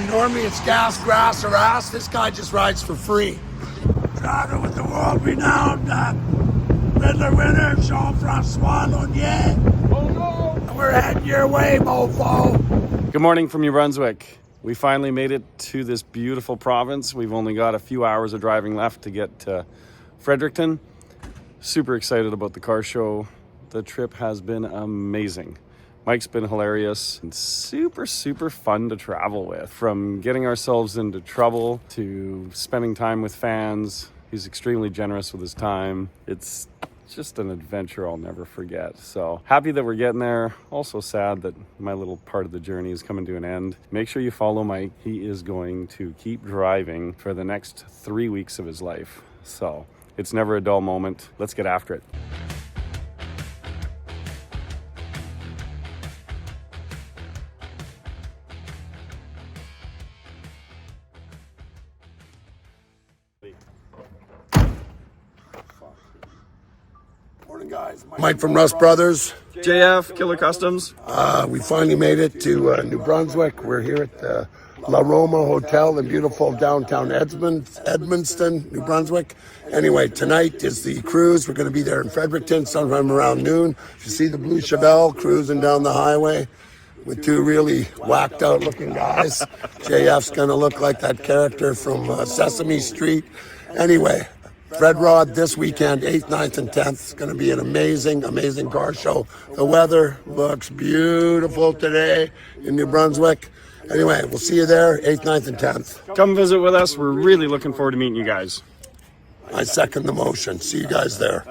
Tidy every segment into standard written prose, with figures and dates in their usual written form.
Normally it's gas, grass, or ass. This guy just rides for free. Driving with the world-renowned Riddler winner, Jean-Francois Launier. Oh no! We're heading your way, mofo. Good morning from New Brunswick. We finally made it to this beautiful province. We've only got a few hours of driving left to get to Fredericton. Super excited about the car show. The trip has been amazing. Mike's been hilarious and super fun to travel with. From getting ourselves into trouble to spending time with fans. He's extremely generous with his time. It's just an adventure I'll never forget. So happy that we're getting there. Also sad that my little part of the journey is coming to an end. Make sure you follow Mike. He is going to keep driving for the next 3 weeks of his life. So it's never a dull moment. Let's get after it. Morning, guys. Mike from Rust Brothers. JF, Killer Customs. We finally made it to New Brunswick. We're here at the La Roma Hotel in beautiful downtown Edmundston, New Brunswick. Anyway, tonight is the cruise. We're going to be there in Fredericton sometime around noon. You see the blue Chevelle cruising down the highway with two really whacked out looking guys. JF's going to look like that character from Sesame Street. Anyway, Fred Rod this weekend, 8th, 9th, and 10th. It's going to be an amazing car show. The weather looks beautiful today in New Brunswick. Anyway, we'll see you there, 8th, 9th, and 10th. Come visit with us. We're really looking forward to meeting you guys. I second the motion. See you guys there.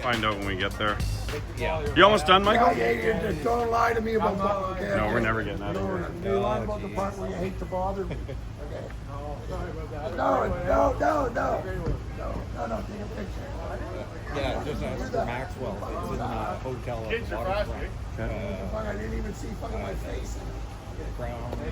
Find out when we get there. Yeah. You almost done, Michael? Yeah, don't lie to me about that. Okay, No, we're never getting out of here. You lie about the part where you hate to bother me. Okay. Sorry about that. No, take a picture. Yeah, just ask for Maxwell. It's in the hotel at the waterfront. I didn't even see fucking my face.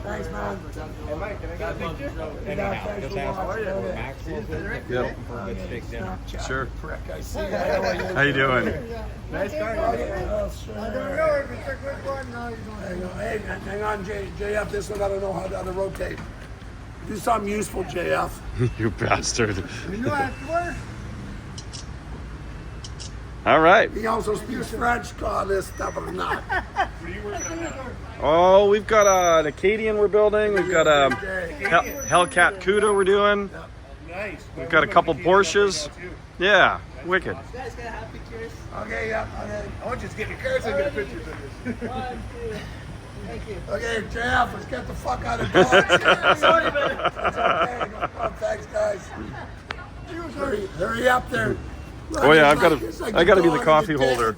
Thanks, man. Hey, Mike, can I get a picture? Anyhow, just ask for Maxwell. Yep. For a good steak dinner. Sure. Prick, I see you. How you doing? Nice car. Hey, hang on, JF. This one I don't know how to rotate. Do something useful, JF. You bastard. You know how to work? All right. He also speaks French. Call this stuff or not. Oh, we've got an Acadian we're building. We've got a Hellcat Cuda we're doing. Nice. We've got a couple Porsches. Yeah, wicked. You guys gonna have pictures? Okay, yeah. Okay. I want you to get your cars and get pictures of this. 1, 2. Thank you. Okay, JF, let's get the fuck out of Dodge. Sorry, man. It's okay. No problem. Thanks, guys. Hurry up there. Oh yeah, I gotta be the coffee holder.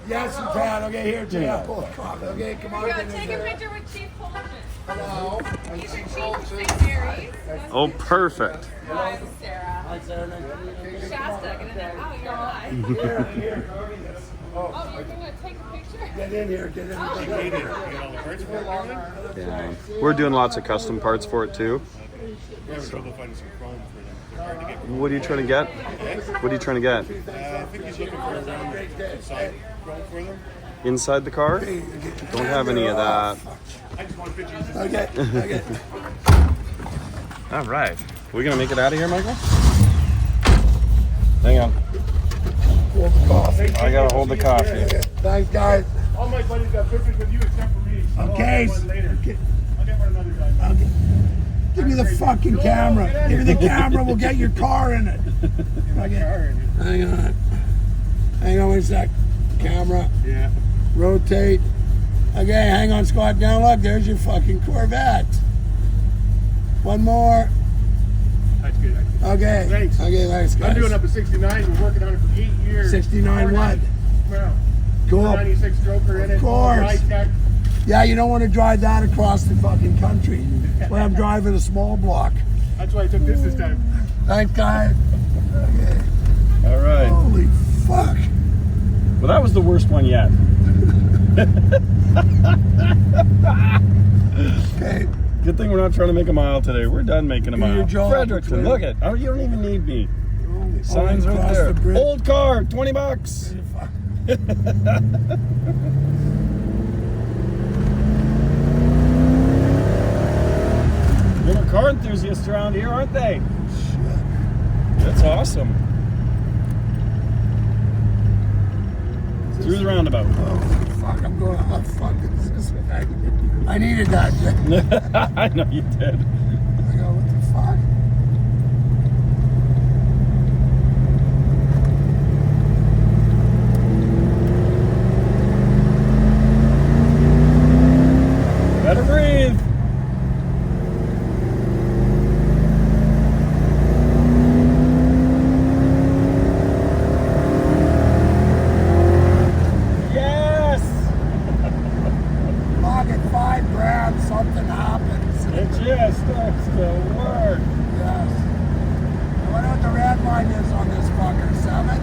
Yes, you can. Okay, here, JF. Pull the coffee. Okay, come on. Yeah, take a picture with Chief Fulton. Hello. These are Chief St. Mary's. Oh, perfect. Hi, Sarah. Hi, Sarah. Shasta, get in there. Oh, you're alive. Here. Oh, you're going to take a picture? Get in here. Get in here. Yeah. We're doing lots of custom parts for it too. What are you trying to get? What are you trying to get? I think he's looking for a side chrome for them. Inside the car? Don't have any of that. I just want pictures. Okay. All right. We gonna make it out of here, Michael? Hang on. Hold the coffee. I gotta hold the coffee. Okay. Thanks, guys. All my buddies got pictures with you except for me. So Okay. I'll get one later. I'll get one another time. Okay. Give me the fucking camera. Give me the camera. We'll get your car in it. Okay. Hang on one sec. Camera. Yeah. Rotate. Okay, hang on, squat down. Look, there's your fucking Corvette. One more. Okay. Thanks. Okay, thanks, guys. I'm doing up a 69. We're working on it for 8 years. 69 what? Well, Cool. 96 stroker in it. Of course. Dry tech. Yeah, you don't want to drive that across the fucking country. That's why I'm driving a small block. That's why I took this time. Thanks, guys. Okay. All right. Holy fuck. Well, that was the worst one yet. Okay. Good thing we're not trying to make a mile today. We're done making a Do your mile. job, Fredericton, twin. look it. Oh, you don't even need me. Signs right across there. the bridge. Old car, $20. Little car enthusiasts around here, aren't they? That's awesome. Through the roundabout. Oh, fuck, I'm going off fucking this. I needed that. I know you did. I go, what the fuck? Better breathe. Yes! Pocket 5 grand, something happens. It just starts to work. Yes. I wonder what the red line is on this fucker. 7?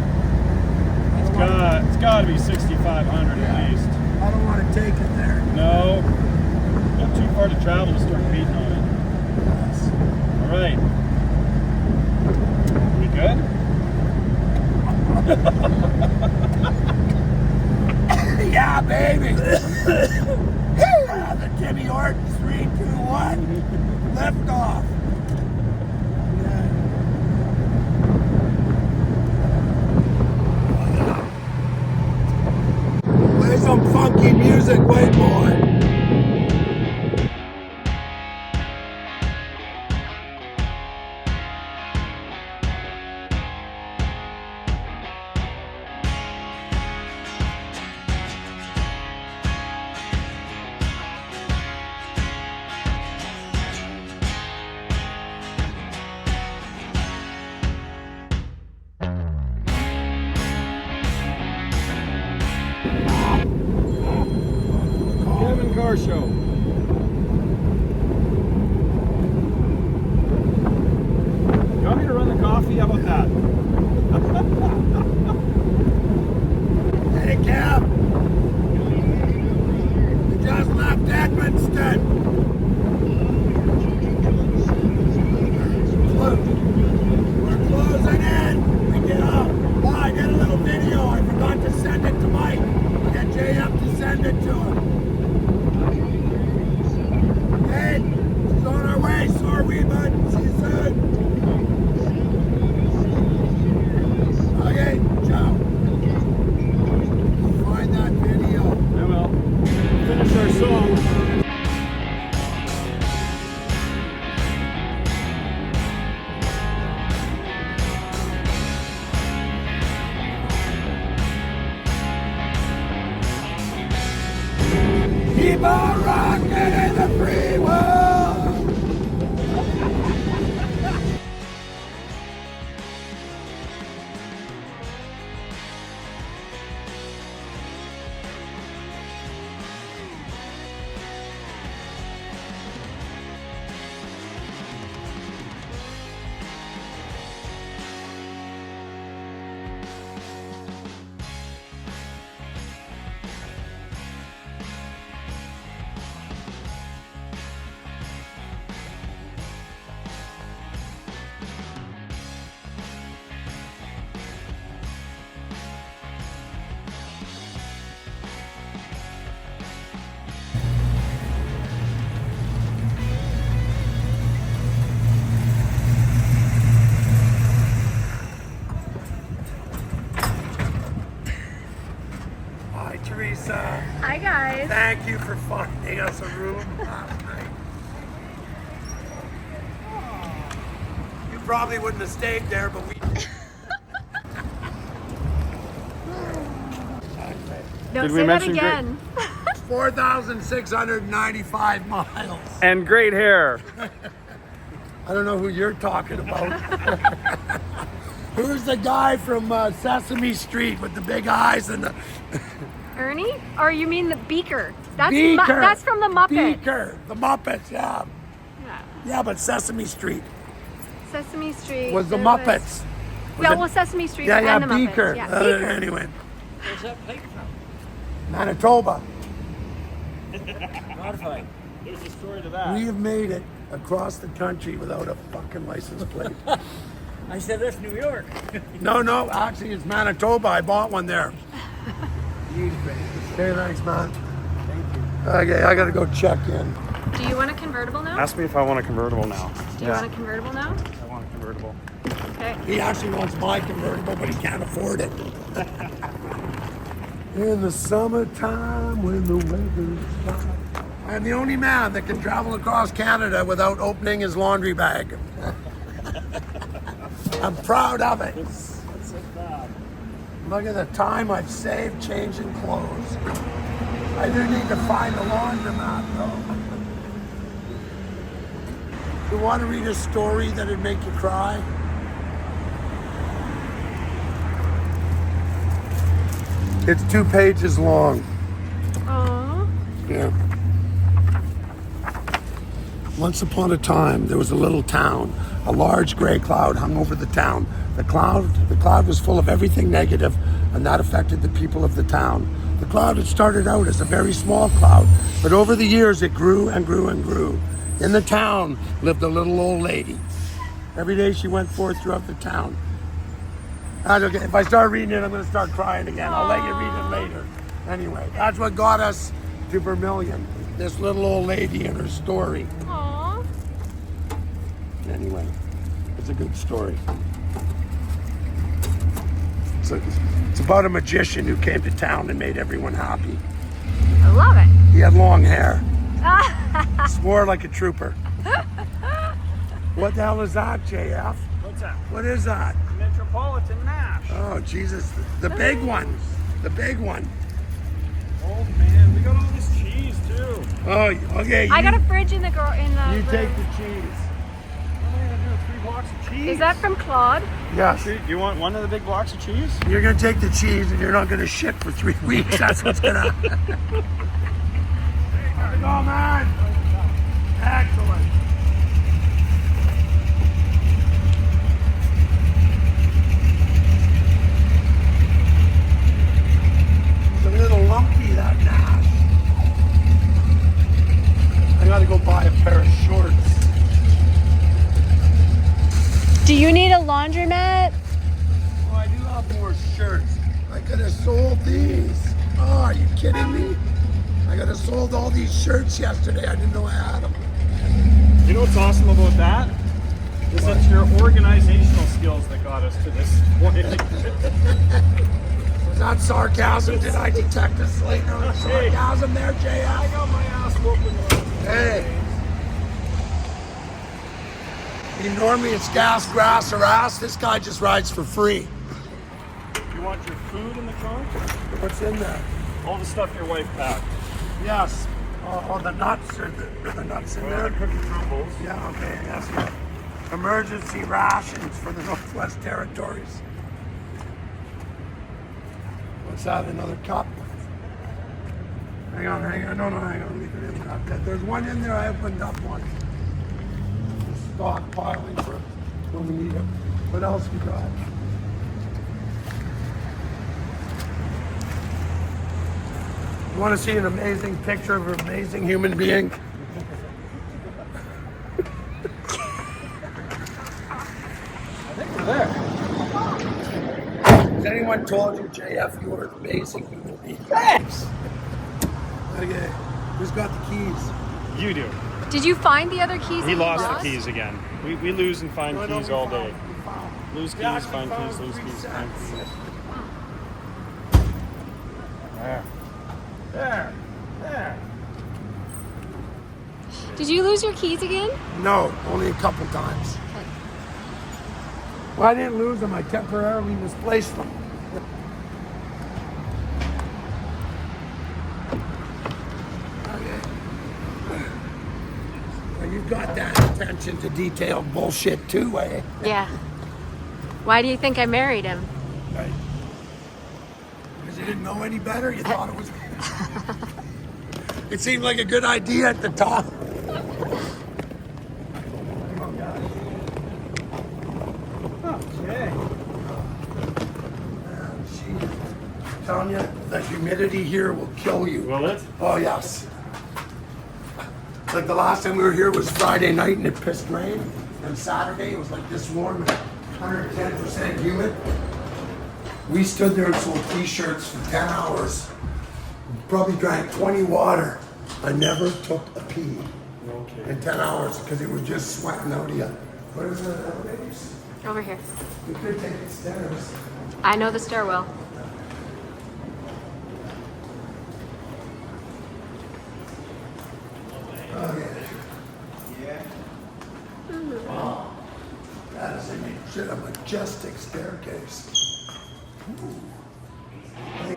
It's got to be 6,500 Yeah. at least. I don't want to take it there. No, not too far to travel to start beating on it. Yes. All right. We good? Yeah, baby. The Timmy Horton 3, 2, 1. Lift off. Play some funky music, white boy. Kevin Car Show. You want me to run the coffee? How about that? Hey, Kev. We just left Edmundston. We're closing in. We did I did a little video. I forgot to send it to Mike. I'll get JF to send it to him. Hey, she's on our way. Sorry, bud. See you soon. Okay, ciao. Find that video. I will. Finish our song. Keep on rocking in the free world. Hi, Teresa. Hi guys. Thank you for finding us a room last night. You probably wouldn't have stayed there, but we. Don't Did we say that mention again. 4,695 miles. And great hair. I don't know who you're talking about. Who's the guy from Sesame Street with the big eyes and the Ernie? Or you mean the Beaker? That's Beaker? that's from the Muppets. Beaker, the Muppets, yeah. Yeah. Yeah, but Sesame Street Sesame Street. was the there Muppets. Yeah, well, Sesame Street Yeah, and the Muppets. Beaker. Yeah, Beaker. Anyway, Where's that plate from? Manitoba. Modified. There's a story to that. We have made it across the country without a fucking license plate. I said that's New York. No, actually it's Manitoba. I bought one there. Okay, thanks, man. Thank you. Okay, I gotta go check in. Do you want a convertible now? Ask me if I want a convertible now. Do you want a convertible now? I want a convertible. Okay. He actually wants my convertible, but he can't afford it. In the summertime when the weather's fine. I'm the only man that can travel across Canada without opening his laundry bag. I'm proud of it. Look at the time I've saved changing clothes. I do need to find a laundromat though. You want to read a story that'd make you cry? It's 2 pages long. Aww. Yeah. Once upon a time, there was a little town. A large gray cloud hung over the town. The cloud was full of everything negative, and that affected the people of the town. The cloud had started out as a very small cloud, but over the years it grew and grew and grew. In the town lived a little old lady. Every day she went forth throughout the town. Okay, if I start reading it, I'm going to start crying again. I'll let you read it later. Anyway, that's what got us to Vermilion. This little old lady and her story. Aww. Anyway, it's a good story. It's about a magician who came to town and made everyone happy. I love it. He had long hair. Swore like a trooper. What the hell is that, JF? What's that? What is that? Metropolitan Mash. Oh, Jesus. The big one. The big one. Oh man, we got all this cheese too. Oh, okay. I got a fridge in the You take the cheese. What am I gonna do with 3 blocks of cheese? Is that from Claude? Yes. Do you want one of the big blocks of cheese? You're going to take the cheese and you're not going to shit for 3 weeks. That's what's going to happen. How's it going, man? Excellent. It's a little lumpy, that mash. I got to go buy a pair of shorts. Do you need a laundromat? Oh, I do have more shirts. I could have sold these. Oh, are you kidding me? I could have sold all these shirts yesterday. I didn't know I had them. You know what's awesome about that? Is it's your organizational skills that got us to this point. Was that sarcasm? Did I detect a slight note of sarcasm there, JF? I got my ass whooping. Hey. Normally it's gas, grass, or ass. This guy just rides for free. You want your food in the trunk? What's in there? All the stuff your wife packed. Yes. Oh, the nuts are the nuts in there. Cookie crumbles. Yeah, okay, yes. Yeah. Emergency rations for the Northwest Territories. What's that, another cup? Hang on, no, hang on, leave it in there. There's one in there, I opened up one. Stockpiling for when we need it. What else we got? You want to see an amazing picture of an amazing human being? There. Has anyone told you, JF, you are an amazing human being? Thanks! Okay, who's got the keys? You do. Did you find the other keys? He that lost the keys again. We lose and find No, keys we all found- day. we found. Lose keys, Yeah, we find found keys, lose 3 keys, find cents. keys. There. There. Did you lose your keys again? No, only a couple times. Well, I didn't lose them. I temporarily misplaced them. Okay. Well, you've got that attention. attention to detail bullshit too, eh? Yeah. Why do you think I married him? Right. Because you didn't know any better? You thought it was... It seemed like a good idea at the time. Okay. I'm telling you, the humidity here will kill you. Will it? Oh, yes. Like the last time we were here was Friday night and it pissed rain. And Saturday it was like this warm and 110% humid. We stood there and sold t-shirts for 10 hours. Probably drank 20 water. I never took a pee in 10 hours because it was just sweating out of you. What is the elevators? Over here. We could take the stairs. I know the stairwell. Oh, yeah. Wow. That is a majestic staircase. Ooh. I